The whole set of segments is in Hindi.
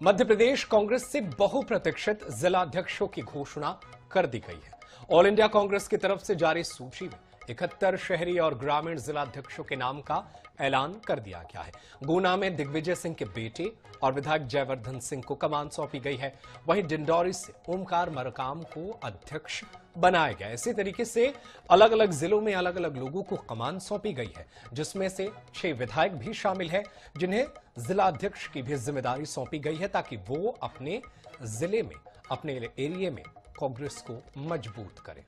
मध्य प्रदेश कांग्रेस से बहुप्रतीक्षित जिलाध्यक्षों की घोषणा कर दी गई है। ऑल इंडिया कांग्रेस की तरफ से जारी सूची में 71 शहरी और ग्रामीण जिलाध्यक्षों के नाम का ऐलान कर दिया गया है। गुना में दिग्विजय सिंह के बेटे और विधायक जयवर्धन सिंह को कमान सौंपी गई है। वहीं डिंडौरी से ओमकार मरकाम को अध्यक्ष बनाया गया। इसी तरीके से अलग अलग जिलों में अलग अलग लोगों को कमान सौंपी गई है, जिसमें से 6 विधायक भी शामिल है, जिन्हें जिलाध्यक्ष की भी जिम्मेदारी सौंपी गई है ताकि वो अपने जिले में, अपने एरिया में कांग्रेस को मजबूत करें।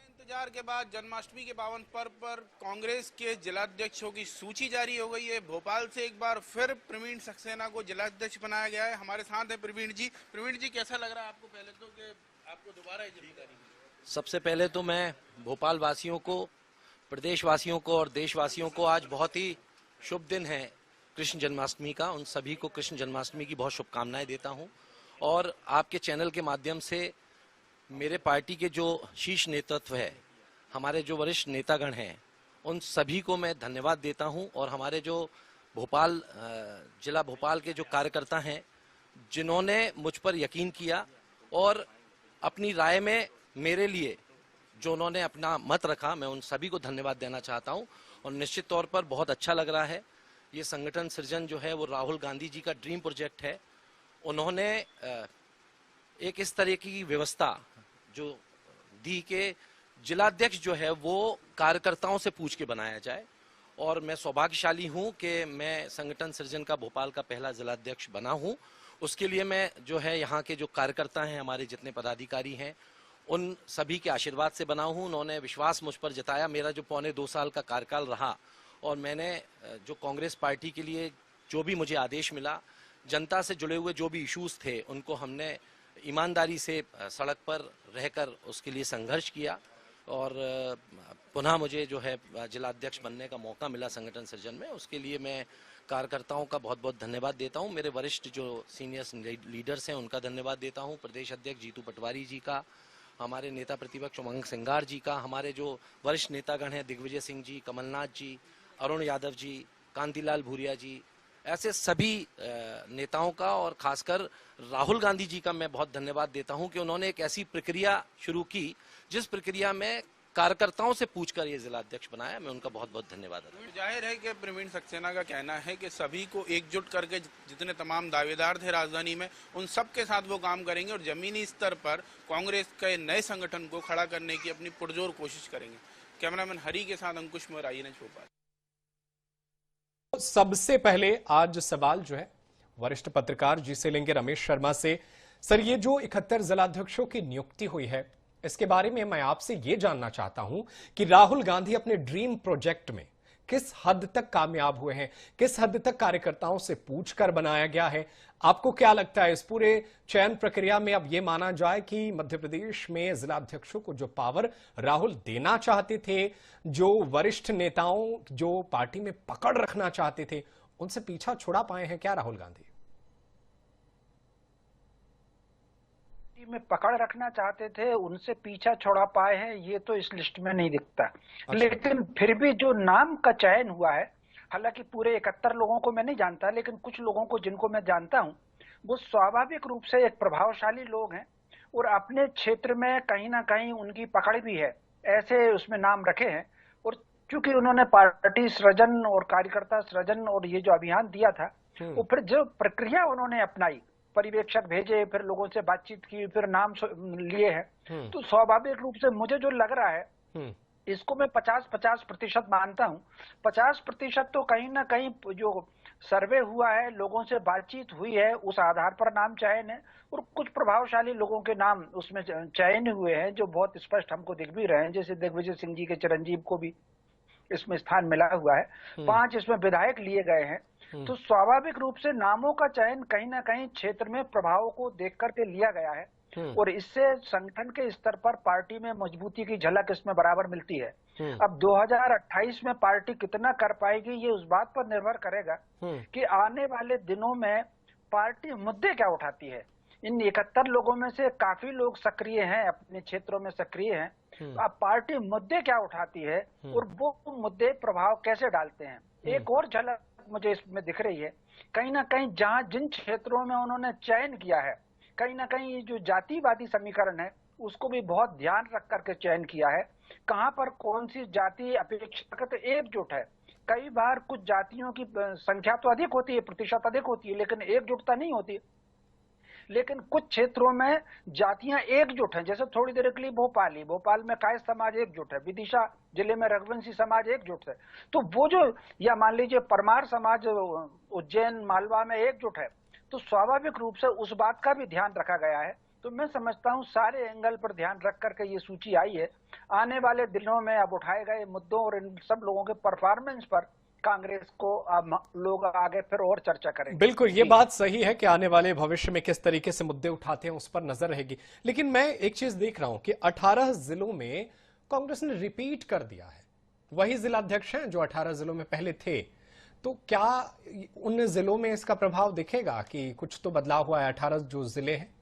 इंतजार के बाद जन्माष्टमी के पावन पर्व पर कांग्रेस के जिलाध्यक्षों की सूची जारी हो गई है। भोपाल से एक बार फिर प्रवीण सक्सेना को जिलाध्यक्ष बनाया गया है। हमारे साथ है प्रवीण जी। प्रवीण जी, कैसा लग रहा है आपको पहले तो कि आपको दोबारा ये जिम्मेदारी मिली? सबसे पहले तो मैं भोपाल वासियों को, प्रदेशवासियों को और देशवासियों को आज बहुत ही शुभ दिन है कृष्ण जन्माष्टमी का। उन सभी को कृष्ण जन्माष्टमी की बहुत शुभकामनाएं देता हूं और आपके चैनल के माध्यम से मेरे पार्टी के जो शीर्ष नेतृत्व है, हमारे जो वरिष्ठ नेतागण हैं, उन सभी को मैं धन्यवाद देता हूं और हमारे जो भोपाल जिला भोपाल के जो कार्यकर्ता हैं, जिन्होंने मुझ पर यकीन किया और अपनी राय में मेरे लिए जो उन्होंने अपना मत रखा, मैं उन सभी को धन्यवाद देना चाहता हूं। और निश्चित तौर पर बहुत अच्छा लग रहा है। ये संगठन सृजन जो है वो राहुल गांधी जी का ड्रीम प्रोजेक्ट है। उन्होंने एक इस तरह की व्यवस्था जो दी के जिलाध्यक्ष जो है वो कार्यकर्ताओं से पूछ के बनाया जाए और मैं सौभाग्यशाली हूं कि मैं संगठन सृजन का भोपाल का पहला जिलाध्यक्ष बना हूं। उसके लिए मैं जो है यहाँ के जो कार्यकर्ता हैं, हमारे जितने पदाधिकारी हैं, उन सभी के आशीर्वाद से बना हूं। उन्होंने विश्वास मुझ पर जताया। मेरा जो 2.25 साल का कार्यकाल रहा और मैंने जो कांग्रेस पार्टी के लिए जो भी मुझे आदेश मिला, जनता से जुड़े हुए जो भी इश्यूज थे, उनको हमने ईमानदारी से सड़क पर रहकर उसके लिए संघर्ष किया और पुनः मुझे जो है जिलाध्यक्ष बनने का मौका मिला संगठन सृजन में। उसके लिए मैं कार्यकर्ताओं का बहुत बहुत धन्यवाद देता हूं। मेरे वरिष्ठ जो सीनियर लीडर्स हैं उनका धन्यवाद देता हूं। प्रदेश अध्यक्ष जीतू पटवारी जी का, हमारे नेता प्रतिपक्ष उमंग सिंगार जी का, हमारे जो वरिष्ठ नेतागण हैं दिग्विजय सिंह जी, कमलनाथ जी, अरुण यादव जी, कांतिलाल भूरिया जी, ऐसे सभी नेताओं का और खासकर राहुल गांधी जी का मैं बहुत धन्यवाद देता हूं कि उन्होंने एक ऐसी प्रक्रिया शुरू की जिस प्रक्रिया में कार्यकर्ताओं से पूछकर ये जिलाध्यक्ष बनाया। मैं उनका बहुत बहुत धन्यवाद देता हूं। जाहिर है कि प्रवीण सक्सेना का कहना है कि सभी को एकजुट करके जितने तमाम दावेदार थे राजधानी में, उन सब के साथ वो काम करेंगे और जमीनी स्तर पर कांग्रेस के नए संगठन को खड़ा करने की अपनी पुरजोर कोशिश करेंगे। कैमरामैन हरी के साथ अंकुश मोर, IANH भोपाल। सबसे पहले आज सवाल जो है वरिष्ठ पत्रकार जी से लेंगे, रमेश शर्मा से। सर, ये जो 71 जिलाध्यक्षों की नियुक्ति हुई है, इसके बारे में मैं आपसे ये जानना चाहता हूं कि राहुल गांधी अपने ड्रीम प्रोजेक्ट में किस हद तक कामयाब हुए हैं, किस हद तक कार्यकर्ताओं से पूछकर बनाया गया है। आपको क्या लगता है इस पूरे चयन प्रक्रिया में अब ये माना जाए कि मध्य प्रदेश में जिलाध्यक्षों को जो पावर राहुल देना चाहते थे, जो वरिष्ठ नेताओं जो पार्टी में पकड़ रखना चाहते थे, उनसे पीछा छुड़ा पाए हैं क्या राहुल गांधी? में पकड़ रखना चाहते थे, उनसे पीछा छुड़ा पाए हैं, ये तो इस लिस्ट में नहीं दिखता। अच्छा। लेकिन फिर भी जो नाम का चयन हुआ है, हालांकि पूरे 71 लोगों को मैं नहीं जानता, लेकिन कुछ लोगों को जिनको मैं जानता हूं, वो स्वाभाविक रूप से एक प्रभावशाली लोग हैं और अपने क्षेत्र में कहीं ना कहीं उनकी पकड़ भी है, ऐसे उसमें नाम रखे हैं। और चूंकि उन्होंने पार्टी सृजन और कार्यकर्ता सृजन और ये जो अभियान दिया था, वो फिर जो प्रक्रिया उन्होंने अपनाई, पर्यवेक्षक भेजे, फिर लोगों से बातचीत की, फिर नाम लिए हैं, तो स्वाभाविक रूप से मुझे जो लग रहा है, इसको मैं 50-50% मानता हूं। 50% तो कहीं ना कहीं जो सर्वे हुआ है, लोगों से बातचीत हुई है, उस आधार पर नाम चयन है और कुछ प्रभावशाली लोगों के नाम उसमें चयन हुए हैं जो बहुत स्पष्ट हमको दिख भी रहे हैं। जैसे दिग्विजय सिंह जी के चिरंजीव को भी इसमें स्थान मिला हुआ है, 5 इसमें विधायक लिए गए हैं। तो स्वाभाविक रूप से नामों का चयन कहीं ना कहीं क्षेत्र में प्रभाव को देख करके लिया गया है और इससे संगठन के स्तर पर पार्टी में मजबूती की झलक इसमें बराबर मिलती है। अब 2028 में पार्टी कितना कर पाएगी, ये उस बात पर निर्भर करेगा कि आने वाले दिनों में पार्टी मुद्दे क्या उठाती है। इन 71 लोगों में से काफी लोग सक्रिय हैं, अपने क्षेत्रों में सक्रिय हैं। अब पार्टी मुद्दे क्या उठाती है और वो मुद्दे प्रभाव कैसे डालते हैं। एक और झलक मुझे इसमें दिख रही है। कहीं ना कहीं जहां जिन क्षेत्रों में उन्होंने चयन किया है, कहीं ना कहीं ये जो जातिवादी समीकरण है उसको भी बहुत ध्यान रख करके चयन किया है। कहां पर कौन सी जाति अपेक्षाकृत एकजुट है। कई बार कुछ जातियों की संख्या तो अधिक होती है, प्रतिशत अधिक होती है, लेकिन एकजुटता नहीं होती। लेकिन कुछ क्षेत्रों में जातियां एकजुट हैं, जैसे थोड़ी देर के लिए भोपाल में कायस्थ समाज एकजुट है, विदिशा जिले में रघुवंशी समाज एकजुट है। तो वो जो, या मान लीजिए परमार समाज उज्जैन मालवा में एकजुट है, तो स्वाभाविक रूप से उस बात का भी ध्यान रखा गया है। तो मैं समझता हूं सारे एंगल पर ध्यान रख करके ये सूची आई है। आने वाले दिनों में अब उठाए गए मुद्दों और इन सब लोगों के परफॉर्मेंस पर कांग्रेस को अब लोग आगे फिर और चर्चा करेंगे। बिल्कुल, ये बात सही है कि आने वाले भविष्य में किस तरीके से मुद्दे उठाते हैं उस पर नजर रहेगी। लेकिन मैं एक चीज देख रहा हूं कि 18 जिलों में कांग्रेस ने रिपीट कर दिया है। वही जिलाध्यक्ष हैं जो 18 जिलों में पहले थे। तो क्या उन जिलों में इसका प्रभाव दिखेगा कि कुछ तो बदलाव हुआ है? 18 जो जिले हैं,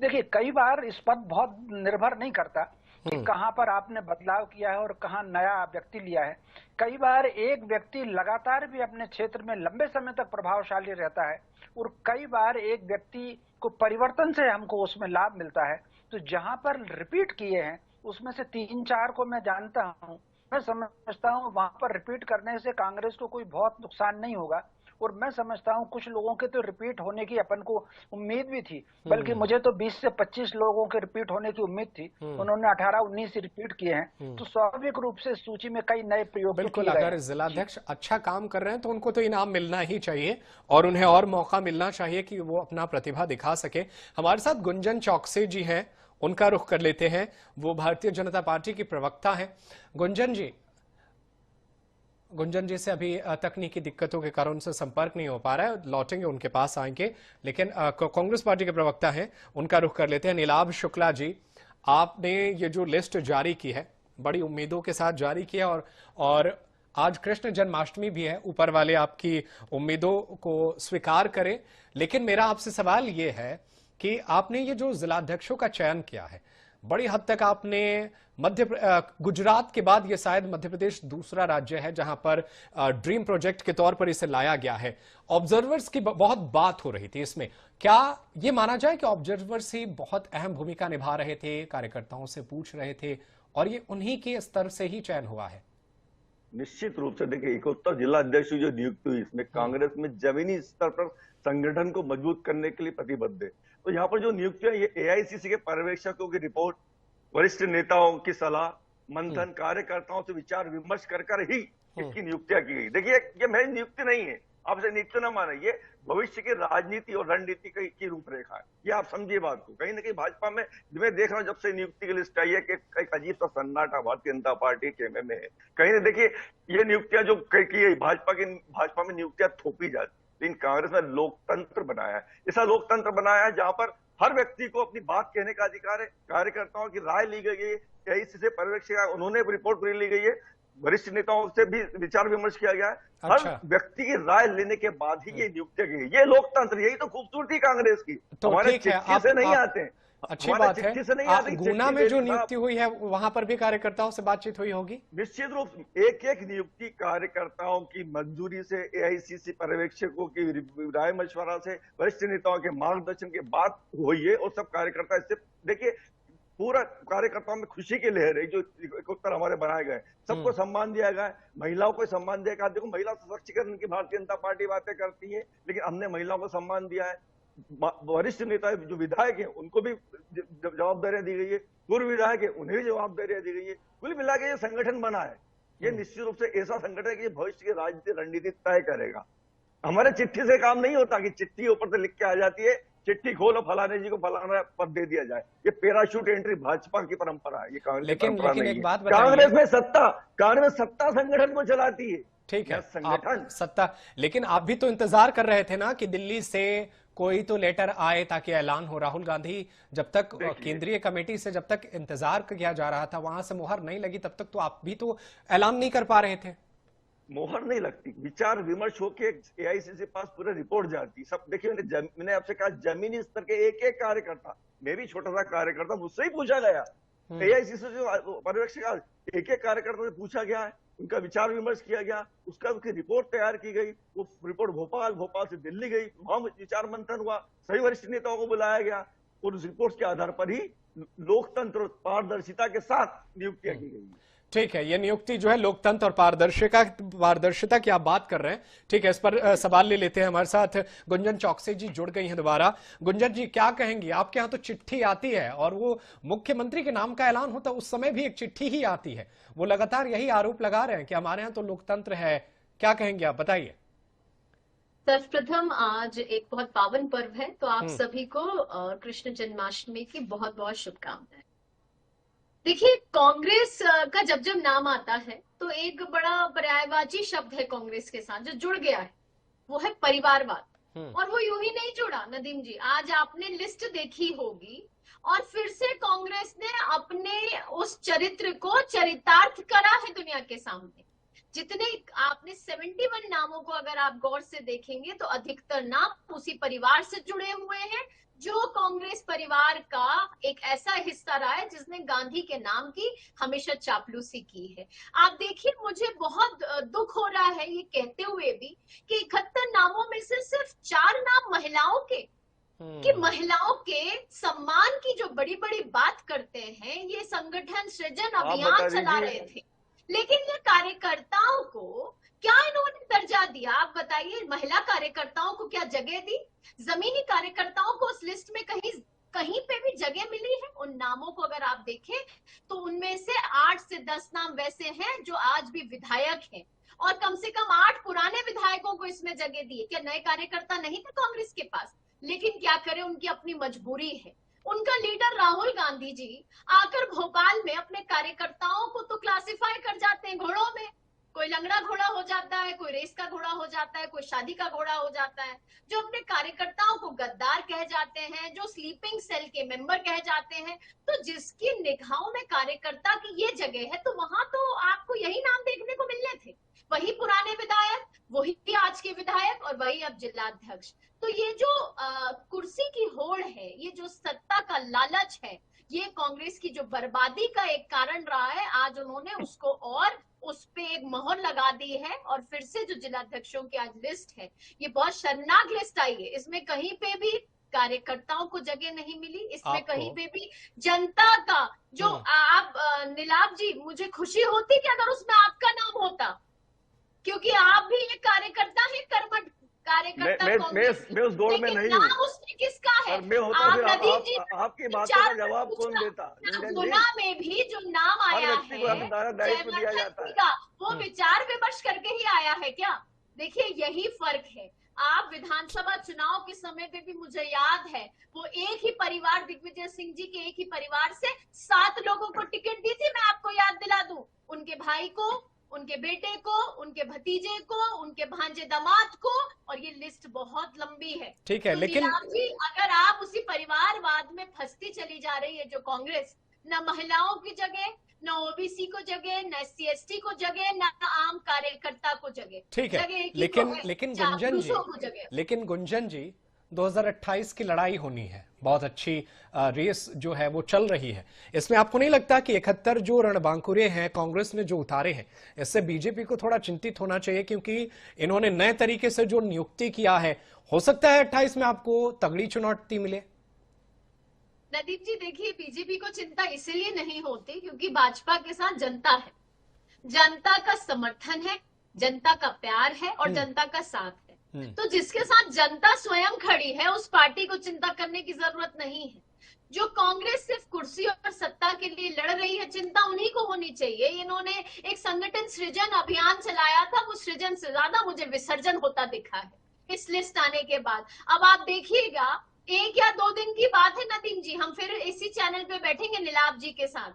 देखिए कई बार इस पर बहुत निर्भर नहीं करता कि कहां पर आपने बदलाव किया है और कहां नया व्यक्ति लिया है। कई बार एक व्यक्ति लगातार भी अपने क्षेत्र में लंबे समय तक प्रभावशाली रहता है और कई बार एक व्यक्ति को परिवर्तन से हमको उसमें लाभ मिलता है। तो जहां पर रिपीट किए हैं उसमें से 3-4 को मैं जानता हूं, मैं समझता हूं वहां पर रिपीट करने से कांग्रेस को कोई बहुत नुकसान नहीं होगा। और मैं समझता हूं कुछ लोगों के तो रिपीट होने की अपन को उम्मीद भी थी, बल्कि मुझे तो 20 से 25 लोगों के रिपीट होने की उम्मीद थी। उन्होंने 18-19 रिपीट किए हैं। तो स्वाभाविक रूप से सूची में कई नए प्रयोग बिल्कुल, अगर जिलाध्यक्ष अच्छा काम कर रहे हैं तो उनको तो इनाम मिलना ही चाहिए और उन्हें और मौका मिलना चाहिए कि वो अपना प्रतिभा दिखा सके। हमारे साथ गुंजन चौकसे जी हैं, उनका रुख कर लेते हैं। वो भारतीय जनता पार्टी की प्रवक्ता हैं। गुंजन जी से अभी तकनीकी दिक्कतों के कारण उनसे संपर्क नहीं हो पा रहा है, लौटेंगे उनके पास आएंगे। लेकिन कांग्रेस पार्टी के प्रवक्ता हैं, उनका रुख कर लेते हैं। नीलाभ शुक्ला जी, आपने ये जो लिस्ट जारी की है बड़ी उम्मीदों के साथ जारी की है और आज कृष्ण जन्माष्टमी भी है। ऊपर वाले आपकी उम्मीदों को स्वीकार करें। लेकिन मेरा आपसे सवाल ये है कि आपने ये जो जिलाध्यक्षों का चयन किया है, बड़ी हद तक आपने गुजरात के बाद ये शायद मध्य प्रदेश दूसरा राज्य है जहां पर ड्रीम प्रोजेक्ट के तौर पर इसे लाया गया है। ऑब्जर्वर्स की बहुत बात हो रही थी इसमें। क्या ये माना जाए कि ऑब्जर्वर्स ही बहुत अहम भूमिका निभा रहे थे, कार्यकर्ताओं से पूछ रहे थे और ये उन्हीं के स्तर से ही चयन हुआ है? निश्चित रूप से देखिए, 71 जिला अध्यक्ष जो नियुक्ति हुई, इसमें कांग्रेस में जमीनी स्तर पर संगठन को मजबूत करने के लिए प्रतिबद्ध है। तो यहाँ पर जो नियुक्तियां, ये एआईसीसी के पर्यवेक्षकों की रिपोर्ट, वरिष्ठ नेताओं की सलाह, मंथन, कार्यकर्ताओं से विचार विमर्श कर ही इसकी नियुक्तियां की गई। देखिए, ये महज नियुक्ति नहीं है, आप इसे नियुक्ति न माने, ये भविष्य की राजनीति और रणनीति की रूपरेखा है। ये आप समझिए बात को। कहीं ना कहीं भाजपा में मैं देख रहा हूं जब से नियुक्ति की लिस्ट आई है कि एक अजीब सा सन्नाटा भारतीय जनता पार्टी के में है। कहीं ना देखिए, ये नियुक्तियां जो की भाजपा में नियुक्तियां थोपी जाती, लेकिन कांग्रेस ने लोकतंत्र बनाया है। ऐसा लोकतंत्र बनाया है जहां पर हर व्यक्ति को अपनी बात कहने का अधिकार है। कार्यकर्ताओं की राय ली गई है, एआईसीसी से पर्यवेक्षक उन्होंने रिपोर्ट पूरी ली गई है, वरिष्ठ नेताओं से भी विचार विमर्श किया गया है। अच्छा। हर व्यक्ति की राय लेने के बाद ही ये नियुक्तियां की गई। ये लोकतंत्र, यही तो खूबसूरती कांग्रेस की। तो हमारे ठीक है, चिट्ठी से नहीं आते हैं, अच्छी बात है। गुना में जो नियुक्ति हुई है वहां पर भी कार्यकर्ताओं से बातचीत हुई होगी? निश्चित रूप से एक एक नियुक्ति कार्यकर्ताओं की मंजूरी से, एआईसीसी पर्यवेक्षकों की राय मशवरा से, वरिष्ठ नेताओं के मार्गदर्शन के बाद हुई है। और सब कार्यकर्ता इससे, देखिए, पूरा कार्यकर्ताओं में खुशी की लहर है। जो उत्तर हमारे बनाए गए, सबको सम्मान दिया गया है, महिलाओं को सम्मान दिया गया। देखो, महिला सशक्तिकरण की भारतीय जनता पार्टी बातें करती है, लेकिन हमने महिलाओं को सम्मान दिया है। वरिष्ठ नेता जो विधायक हैं उनको भी जवाबदारियां दी गई है, पूर्व विधायक है उन्हें भी जवाबदारियां दी गई है। कुल मिला के ये संगठन बना है। ये निश्चित रूप से ऐसा संगठन है कि भविष्य की राजनीति रणनीति तय करेगा। हमारे चिट्ठी से काम नहीं होता कि चिट्ठी ऊपर से लिख के आ जाती है, चिट्ठी खोलो फलाने जी को फलाना पद दे दिया जाए। ये पैराशूट एंट्री भाजपा की परंपरा है, ये कांग्रेस की परंपरा नहीं है। एक बात कांग्रेस सत्ता संगठन को चलाती है। ठीक है, संगठन सत्ता, लेकिन आप भी तो इंतजार कर रहे थे ना कि दिल्ली से कोई तो लेटर आए ताकि ऐलान हो। राहुल गांधी जब तक केंद्रीय कमेटी से जब तक इंतजार किया जा रहा था, वहां से मुहर नहीं लगी, तब तक तो आप भी तो ऐलान नहीं कर पा रहे थे। मोहर नहीं लगती, विचार विमर्श होके एआईसीसी के पास पूरे रिपोर्ट जाती। सब देखिए, मैंने आपसे कहा जमीनी स्तर के एक एक कार्यकर्ता, मैं भी छोटा सा कार्यकर्ता, मुझसे ही पूछा गया। एआईसीसी जो पर्यवेक्षक एक एक कार्यकर्ता से पूछा गया है, उनका विचार विमर्श किया गया, उसकी रिपोर्ट तैयार की गई, वो रिपोर्ट भोपाल से दिल्ली गई, वहां विचार मंथन हुआ, सभी वरिष्ठ नेताओं को बुलाया गया और उस रिपोर्ट के आधार पर ही लोकतंत्र और पारदर्शिता के साथ नियुक्तियां की गई। ठीक है, ये नियुक्ति जो है लोकतंत्र और पारदर्शिता की आप बात कर रहे हैं। ठीक है, इस पर सवाल ले लेते हैं। हमारे साथ गुंजन चौकसी जी जुड़ गई हैं दोबारा। गुंजन जी, क्या कहेंगी? आपके यहाँ तो चिट्ठी आती है और वो मुख्यमंत्री के नाम का ऐलान होता है उस समय भी एक चिट्ठी ही आती है। वो लगातार यही आरोप लगा रहे हैं कि हमारे यहाँ तो लोकतंत्र है। क्या कहेंगे आप, बताइए। सर्वप्रथम आज एक बहुत पावन पर्व है, तो आप सभी को कृष्ण जन्माष्टमी की बहुत बहुत शुभकामनाएं। देखिए, कांग्रेस का जब जब नाम आता है तो एक बड़ा पर्यायवाची शब्द है कांग्रेस के साथ जो जुड़ गया है, वो है परिवारवाद। और वो यूं ही नहीं जुड़ा नदीम जी, आज आपने लिस्ट देखी होगी और फिर से कांग्रेस ने अपने उस चरित्र को चरितार्थ करा है दुनिया के सामने। जितने आपने 71 नामों को अगर आप गौर से देखेंगे तो अधिकतर नाम उसी परिवार से जुड़े हुए हैं, जो कांग्रेस परिवार का एक ऐसा हिस्सा रहा है जिसने गांधी के नाम की हमेशा चापलूसी की है। आप देखिए, मुझे बहुत दुख हो रहा है ये कहते हुए भी कि 71 नामों में से सिर्फ 4 नाम महिलाओं के, कि महिलाओं के सम्मान की जो बड़ी बड़ी बात करते हैं, ये संगठन सृजन अभियान चला रहे थे, लेकिन ये कार्यकर्ताओं को क्या इन्होंने दर्जा दिया? आप बताइए, महिला कार्यकर्ताओं को क्या जगह दी? जमीनी कार्यकर्ताओं को उस लिस्ट में कहीं पे भी जगह मिली है? उन नामों को अगर आप देखें तो उनमें से 8 से 10 नाम वैसे हैं जो आज भी विधायक हैं, और कम से कम 8 पुराने विधायकों को इसमें जगह दी। क्या नए कार्यकर्ता नहीं थे कांग्रेस के पास? लेकिन क्या करें, उनकी अपनी मजबूरी है। उनका लीडर राहुल गांधी जी आकर भोपाल में अपने कार्यकर्ताओं को तो क्लासिफाई कर जाते हैं घोड़ों में। कोई लंगड़ा घोड़ा हो जाता है, कोई रेस का घोड़ा हो जाता है, कोई शादी का घोड़ा हो जाता है, जो अपने कार्यकर्ताओं को गद्दार कह जाते हैं, जो स्लीपिंग सेल के मेंबर कह जाते हैं। तो जिसकी निगाहों में कार्यकर्ता की ये जगह है, तो वहां तो आपको यही नाम देखने को मिलने थे, वही पुराने विधायक, वही आज के विधायक और वही अब जिलाध्यक्ष। तो ये जो कुर्सी की होड़ है, ये जो सत्ता का लालच है, ये कांग्रेस की जो बर्बादी का एक कारण रहा है। आज उन्होंने उसको और उस पे एक मोहर लगा दी है, और फिर से जो जिलाध्यक्षों की आज लिस्ट है, ये बहुत शर्मनाक लिस्ट आई है। इसमें कहीं पे भी कार्यकर्ताओं को जगह नहीं मिली, इसमें कहीं पे भी जनता का जो आप नीलाभ जी, मुझे खुशी होती कि अगर उसमें आपका नाम होता, क्योंकि आप भी एक कार्यकर्ता है, कर्मठ कार्यकर्ता। मैं उस दौड़ में नहीं हूँ। उसमें किसका है? मैं होता फिर आपकी बातों का जवाब कौन देता? गुना में भी जो नाम आया है, दायित्व दिया जाता है, वो विचार विमर्श करके ही आया है क्या? देखिए, यही फर्क है। आप विधानसभा चुनाव के समय पे भी मुझे याद है, वो एक ही परिवार, दिग्विजय सिंह जी के एक ही परिवार से 7 लोगों को टिकट दी थी। मैं आपको याद दिला दूं, उनके भाई को, उनके बेटे को, उनके भतीजे को, उनके भांजे दामाद को, और ये लिस्ट बहुत लंबी है। ठीक है, तो लेकिन जी, अगर आप उसी परिवारवाद में फंसती चली जा रही है जो कांग्रेस, न महिलाओं की जगह, न ओबीसी को जगह, न SC/ST को जगह, न आम कार्यकर्ता को जगह। ठीक है, लेकिन गुंजन जी 2028 की लड़ाई होनी है, बहुत अच्छी रेस जो है वो चल रही है। इसमें आपको नहीं लगता कि 71 जो रणबांकुरे हैं कांग्रेस ने जो उतारे हैं, इससे बीजेपी को थोड़ा चिंतित होना चाहिए? क्योंकि इन्होंने नए तरीके से जो नियुक्ति किया है, हो सकता है 28 में आपको तगड़ी चुनौती मिले। नदीप जी, देखिए, बीजेपी को चिंता इसलिए नहीं होती क्योंकि भाजपा के साथ जनता है, जनता का समर्थन है, जनता का प्यार है और जनता का साथ है। तो जिसके साथ जनता स्वयं खड़ी है, उस पार्टी को चिंता करने की जरूरत नहीं है। जो कांग्रेस सिर्फ कुर्सी और सत्ता के लिए लड़ रही है, चिंता उन्हीं को होनी चाहिए। इन्होंने एक संगठन सृजन अभियान चलाया था, वो सृजन से ज्यादा मुझे विसर्जन होता दिखा है इस लिस्ट आने के बाद। अब आप देखिएगा, 1 या 2 दिन की बात है नदीम जी, हम फिर इसी चैनल पे बैठेंगे नीलाभ जी के साथ,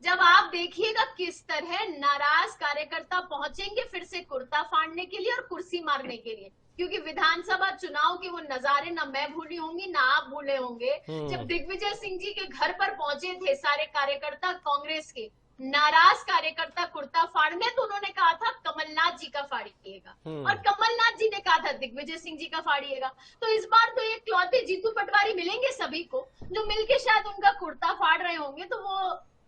जब आप देखिएगा किस तरह नाराज कार्यकर्ता पहुंचेंगे फिर से कुर्ता फाड़ने के लिए और कुर्सी मारने के लिए। क्योंकि विधानसभा चुनाव के वो नजारे ना मैं भूली होंगी ना आप भूले होंगे, जब दिग्विजय सिंह जी के घर पर पहुंचे थे सारे कार्यकर्ता कांग्रेस के, नाराज कार्यकर्ता कुर्ता फाड़ने, तो उन्होंने कहा था कमलनाथ जी का फाड़िएगा, और कमलनाथ जी ने कहा था दिग्विजय सिंह जी का फाड़िएगा। तो इस बार तो एक इकलौते जीतू पटवारी मिलेंगे सभी को, जो मिलके शायद उनका कुर्ता फाड़ रहे होंगे। तो वो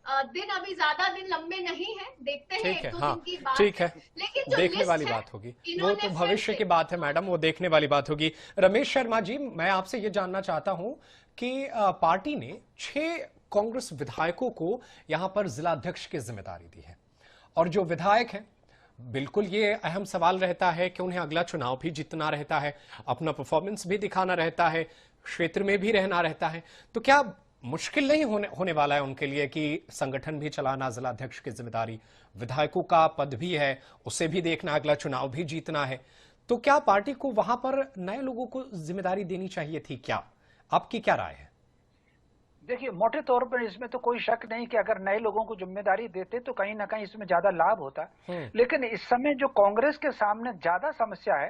दिन अभी ज्यादा दिन लंबे नहीं है, देखते हैं ठीक एक है, दो हाँ दिन की बात ठीक है, लेकिन जो देखने लिस्ट वाली है, बात होगी, वो इन्होंने तो फिर भविष्य से की बात है मैडम, वो देखने वाली बात होगी। रमेश शर्मा जी, मैं आपसे ये जानना चाहता हूं कि पार्टी ने 6 कांग्रेस विधायकों को यहां पर जिलाध्यक्ष की जिम्मेदारी दी है, और जो विधायक हैं, बिल्कुल ये अहम सवाल रहता है कि उन्हें अगला चुनाव भी जीतना रहता है, अपना परफॉर्मेंस भी दिखाना रहता है, क्षेत्र में भी रहना रहता है, तो क्या मुश्किल नहीं होने वाला है उनके लिए कि संगठन भी चलाना, जिलाध्यक्ष की जिम्मेदारी, विधायकों का पद भी है, उसे भी देखना, अगला चुनाव भी जीतना है, तो क्या पार्टी को वहां पर नए लोगों को जिम्मेदारी देनी चाहिए थी क्या? आपकी क्या राय है? देखिए, मोटे तौर पर इसमें तो कोई शक नहीं कि अगर नए लोगों को जिम्मेदारी देते तो कहीं ना कहीं इसमें ज्यादा लाभ होता। लेकिन इस समय जो कांग्रेस के सामने ज्यादा समस्या है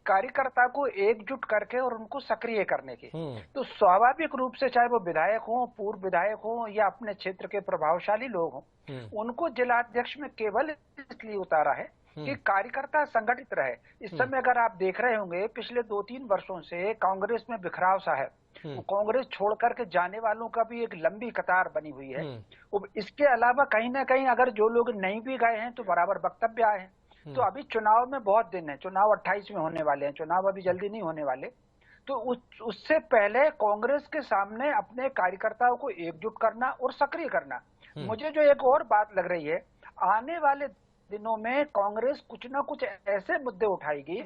कार्यकर्ता को एकजुट करके और उनको सक्रिय करने की। तो स्वाभाविक रूप से चाहे वो विधायक हो, पूर्व विधायक हो या अपने क्षेत्र के प्रभावशाली लोग हो, उनको जिलाध्यक्ष में केवल इसलिए उतारा है कि कार्यकर्ता संगठित रहे। इस समय अगर आप देख रहे होंगे पिछले 2-3 वर्षों से कांग्रेस में बिखराव सा है, कांग्रेस छोड़ करके जाने वालों का भी एक लंबी कतार बनी हुई है। इसके अलावा कहीं ना कहीं अगर जो लोग नहीं भी गए हैं तो बराबर वक्तव्य आए हैं। तो अभी चुनाव में बहुत दिन है, चुनाव 28 में होने वाले हैं, चुनाव अभी जल्दी नहीं होने वाले। तो उससे पहले कांग्रेस के सामने अपने कार्यकर्ताओं को एकजुट करना और सक्रिय करना। मुझे जो एक और बात लग रही है, आने वाले दिनों में कांग्रेस कुछ ना कुछ ऐसे मुद्दे उठाएगी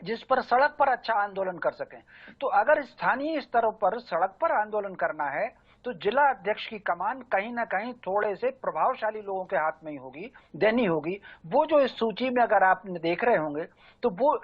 जिस पर सड़क पर अच्छा आंदोलन कर सकें। तो अगर स्थानीय स्तर पर सड़क पर आंदोलन करना है तो जिला अध्यक्ष की कमान कहीं ना कहीं थोड़े से प्रभावशाली लोगों के हाथ में ही होगी, देनी होगी। वो जो इस सूची में अगर आप देख रहे होंगे तो वो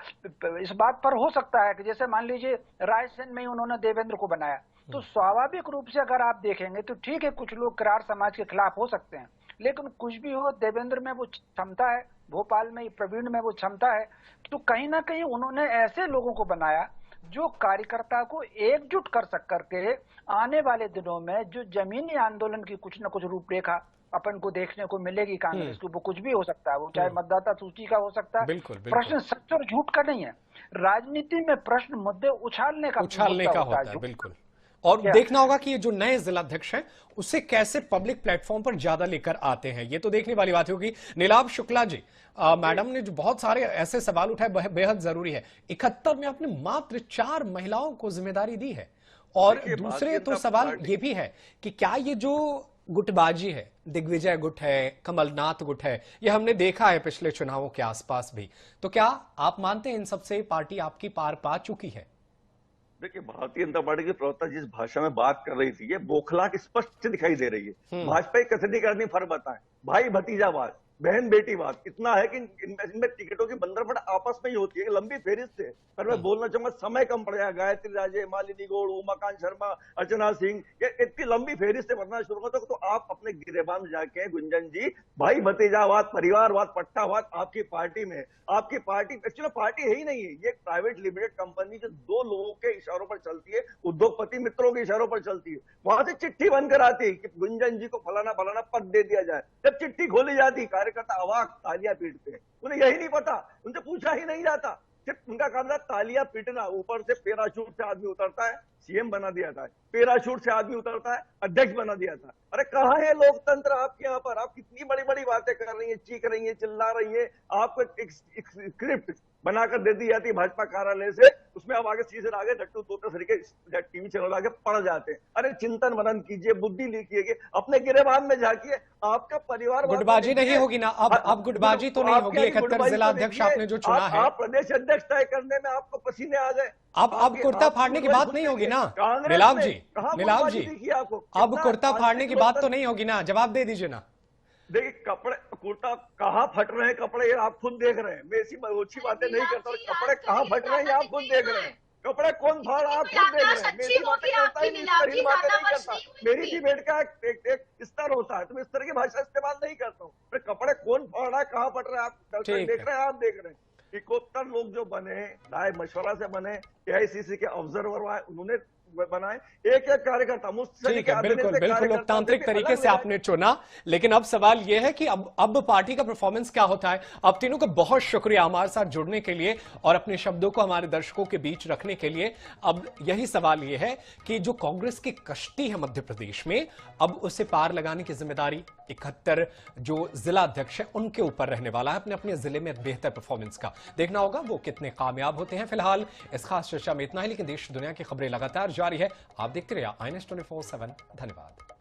इस बात पर हो सकता है कि जैसे मान लीजिए रायसेन में ही उन्होंने देवेंद्र को बनाया, तो स्वाभाविक रूप से अगर आप देखेंगे तो ठीक है, कुछ लोग किरार समाज के खिलाफ हो सकते हैं, लेकिन कुछ भी हो, देवेंद्र में वो क्षमता है, भोपाल में प्रवीण में वो क्षमता है। तो कहीं ना कहीं उन्होंने ऐसे लोगों को बनाया जो कार्यकर्ता को एकजुट कर करके आने वाले दिनों में जो जमीनी आंदोलन की कुछ न कुछ रूपरेखा अपन को देखने को मिलेगी कांग्रेस की, वो कुछ भी हो सकता है, वो चाहे मतदाता सूची का हो सकता है। प्रश्न सच और झूठ का नहीं है, राजनीति में प्रश्न मुद्दे उछालने का होता है। बिल्कुल, और देखना होगा कि ये जो नए जिलाध्यक्ष हैं उसे कैसे पब्लिक प्लेटफॉर्म पर ज्यादा लेकर आते हैं, ये तो देखने वाली बात होगी। नीलाभ शुक्ला जी, मैडम ने जो बहुत सारे ऐसे सवाल उठाए बेहद जरूरी है। 71 में आपने मात्र 4 महिलाओं को जिम्मेदारी दी है, और दूसरे तो सवाल ये भी है कि क्या ये जो गुटबाजी है, दिग्विजय गुट है, कमलनाथ गुट है, ये हमने देखा है पिछले चुनावों के आसपास भी, तो क्या आप मानते हैं इन सबसे पार्टी आपकी पार पा चुकी है? देखिए, भारतीय जनता पार्टी की प्रवक्ता जिस भाषा में बात कर रही थी, ये बौखलाहट स्पष्ट दिखाई दे रही है। भाजपा की कसरती फर्क बताएं, भाई भतीजावाद, बहन बेटीवाद इतना है कि इनमें टिकटों की बंदरफट आपस में ही होती है, लंबी फेरिस्त है। पर मैं बोलना चाहूंगा, समय कम पड़ेगा। गायत्री राजे, मालिनी गौड़, उमाकांत शर्मा, अर्चना सिंह, ये इतनी लंबी फेरिस्त से बनना शुरू करते तो आप अपने गिरेबान में जाके गुंजन जी, भाई भतीजावाद, परिवारवाद, पट्टावाद आपकी पार्टी में, आपकी पार्टी एक्चुअली पार्टी है ही नहीं है, ये प्राइवेट लिमिटेड कंपनी जो 2 लोगों के इशारों पर चलती है, उद्योगपति मित्रों के इशारों पर चलती है। वहां से चिट्ठी बनकर आती है कि गुंजन जी को फलाना फलाना पद दे दिया जाए। जब चिट्ठी खोली जाती, कार्यकर्ता अवाक तालियां पीटते हैं, उन्हें यही नहीं पता, उनसे पूछा ही नहीं जाता, सिर्फ उनका काम था तालियां पीटना। ऊपर से पैराशूट से आदमी उतरता है, सीएम बना दिया था, पैराशूट से आदमी उतरता है, अध्यक्ष बना दिया था। अरे कहाँ है लोकतंत्र आपके यहाँ पर? आप कितनी बड़ी बड़ी बातें कर रही है, चीख रही है, चिल्ला रही है। आपको एक स्क्रिप्ट बनाकर दे दी जाती है भाजपा कार्यालय से, उसमें आप आगे सीधे आगे डट्टू तोते सरीके टीवी चैनल आगे पड़ जाते हैं। अरे चिंतन मनन कीजिए, बुद्धि लिखिए, अपने गिरेबान में झांकिए। आपका परिवार गुटबाजी नहीं होगी ना अब गुटबाजी तो नहीं होगी। 71 जिलाध्यक्ष आपने जो चुना है, आप प्रदेश अध्यक्ष तय करने में आपको पसीने आ गए। अब कुर्ता फाड़ने की बात नहीं होगी ना नीलाभ जी, नीलाभ जी, अब कुर्ता फाड़ने की बात तो नहीं होगी ना, जवाब दे दीजिए ना। देखिए, कपड़े कुर्ता कहाँ फट रहे हैं, कपड़े आप खुद देख रहे हैं। मैं ऐसी अच्छी बातें नहीं करता, कपड़े कहाँ फट रहे हैं आप खुद देख रहे हैं। कपड़े कौन फाड़ आप खुद देख रहे हैं। मैं ऐसी बातें करता ही नहीं करता। मेरी डिबेट का एक स्तर होता है, तो मैं इस तरह की भाषा इस्तेमाल नहीं करता हूँ। कपड़े कौन फाड़ रहा है, कहाँ फट रहा है, आप देख रहे हैं, आप देख रहे हैं। 71 लोग जो बने, राय मशवरा से बने, एआईसीसी के ऑब्जर्वर आए, उन्होंने बनाए, एक एक कार्यकर्ता ठीक है, बिल्कुल बिल्कुल लोकतांत्रिक तरीके से आपने चुना। लेकिन अब सवाल यह है कि अब पार्टी का परफॉर्मेंस क्या होता है। अब तीनों का बहुत शुक्रिया हमारे साथ जुड़ने के लिए और अपने शब्दों को हमारे दर्शकों के बीच रखने के लिए। अब यही सवाल यह है कि जो कांग्रेस की कश्ती है मध्य प्रदेश में, अब उसे पार लगाने की जिम्मेदारी 71 जो जिला अध्यक्ष है उनके ऊपर रहने वाला है। अपने अपने जिले में बेहतर परफॉर्मेंस का देखना होगा, वो कितने कामयाब होते हैं। फिलहाल इस खास चर्चा में इतना ही, लेकिन देश दुनिया की खबरें लगातार जारी है। आप देखते रहिए INS 24/7। धन्यवाद।